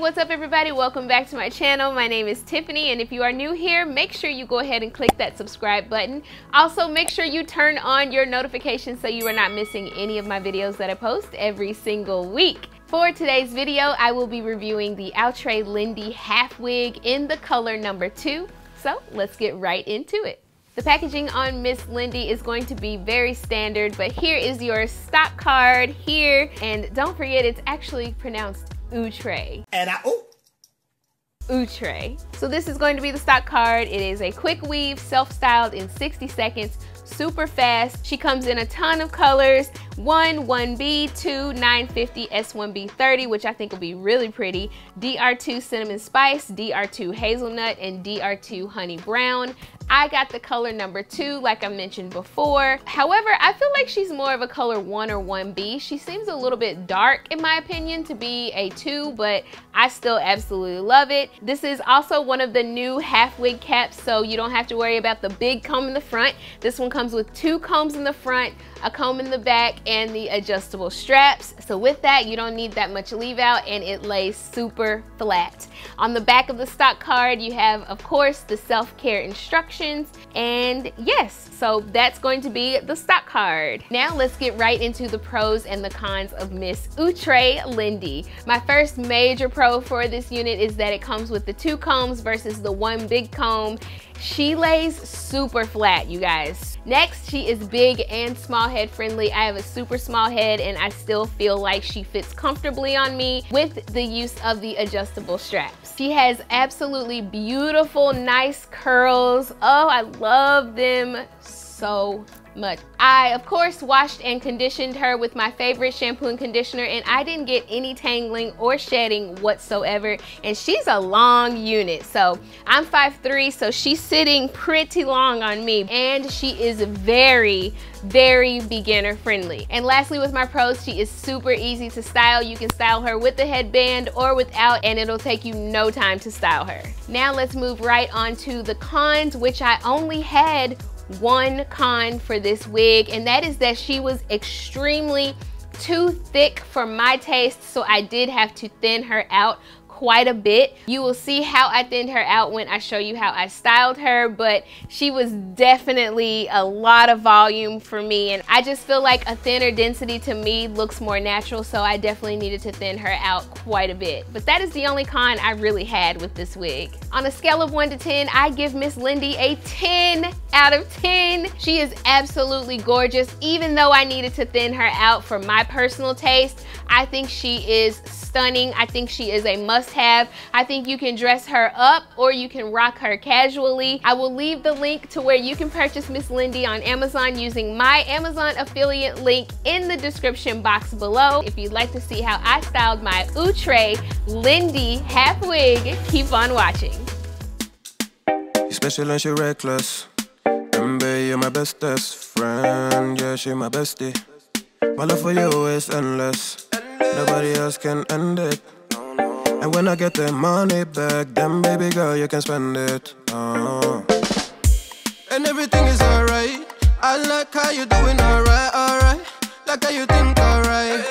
what's up everybody? Welcome back to my channel. My name is Tiffany, and if you are new here, make sure you go ahead and click that subscribe button. Also, make sure you turn on your notifications so you are not missing any of my videos that I post every single week. For today's video, I will be reviewing the Outre Lyndi half wig in the color number 2. So let's get right into it. The packaging on Miss Lyndi is going to be very standard, but here is your stock card here. And don't forget, it's actually pronounced Outre. And Outre. So this is going to be the stock card. It is a quick weave, self-styled in 60 seconds, super fast. She comes in a ton of colors, 1B, 2, 950, S1B 30, which I think will be really pretty, DR2 cinnamon spice, DR2 hazelnut, and DR2 honey brown. I got the color number 2, like I mentioned before. However, I feel like she's more of a color 1 or 1B. She seems a little bit dark, in my opinion, to be a 2, but I still absolutely love it. This is also one of the new half wig caps, so you don't have to worry about the big comb in the front. This one comes with 2 combs in the front, a comb in the back, and the adjustable straps. So with that, you don't need that much leave out, and it lays super flat. On the back of the stock card, you have, of course, the self-care instructions. And yes, so that's going to be the stock card. Now let's get right into the pros and the cons of Miss Outre Lyndi. My first major pro for this unit is that it comes with the 2 combs versus the 1 big comb. She lays super flat, you guys. Next, she is big and small head friendly. I have a super small head and I still feel like she fits comfortably on me with the use of the adjustable straps. She has absolutely beautiful, nice curls. Oh, I love them so much. I, of course, washed and conditioned her with my favorite shampoo and conditioner, and I didn't get any tangling or shedding whatsoever, and she's a long unit. So I'm 5'3", so she's sitting pretty long on me, and she is very beginner friendly. And lastly, with my pros, she is super easy to style. You can style her with the headband or without, and it'll take you no time to style her. Now let's move right on to the cons, which I only had one con for this wig, and that is that she was extremely too thick for my taste, so I did have to thin her out quite a bit. You will see how I thinned her out when I show you how I styled her, but she was definitely a lot of volume for me, and I just feel like a thinner density to me looks more natural, so I definitely needed to thin her out quite a bit. But that is the only con I really had with this wig. On a scale of 1 to 10, I give Miss Lyndi a 10 out of 10. She is absolutely gorgeous. Even though I needed to thin her out for my personal taste, I think she is stunning. I think she is a must-have. I think you can dress her up or you can rock her casually. I will leave the link to where you can purchase Miss Lyndi on Amazon using my Amazon affiliate link in the description box below. If you'd like to see how I styled my Outre Lyndi half wig, keep on watching. You special and she reckless. Remember, you're my bestest friend. Yeah, she my bestie. My love for you is endless. Nobody else can end it. And when I get the money back, then baby girl, you can spend it. And everything is alright. I like how you doing alright, alright. Like how you think alright.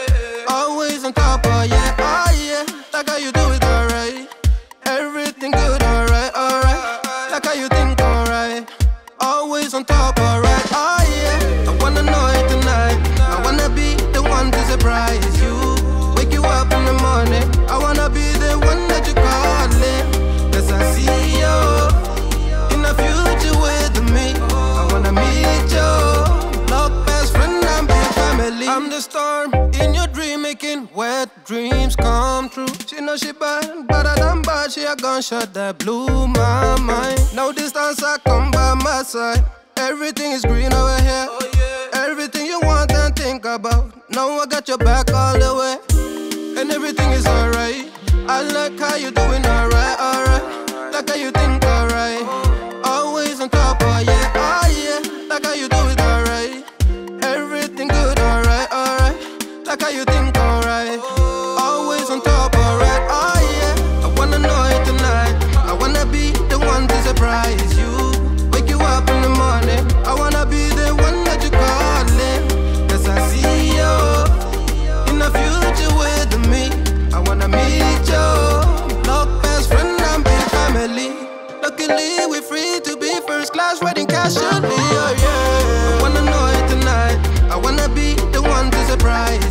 Always on top, oh yeah, oh yeah. Like how you do it alright. Everything good, alright, alright. Like how you think alright. Always on top, alright, oh yeah. I wanna know it tonight. I wanna be the one to surprise you. Wake you up in the morning. I wanna be the one that you're calling. Cause I see you in the future with me. I wanna meet you. Love best friend and big family. I'm the storm in your dream, making wet dreams come true. She know she bad, better than bad. She a gunshot that blew my mind. No distance, I come by my side. Everything is green over here. Oh, yeah. Everything you want and think about. Now I got your back all the way. And everything is alright. I like how you doing alright, alright. Like how you think alright. Always on top, oh yeah, oh yeah. Like how you do it alright. Everything good, alright, alright. Like how you think alright. Always on top, alright, oh yeah. I wanna know it tonight. I wanna be the one to surprise you. Wake you up in the morning. I wanna be the one that you're calling. Cause I see you in the future with me. I wanna meet you. you leave, we're free to be first class, wedding casually, oh yeah. I wanna know it tonight, I wanna be the one to surprise.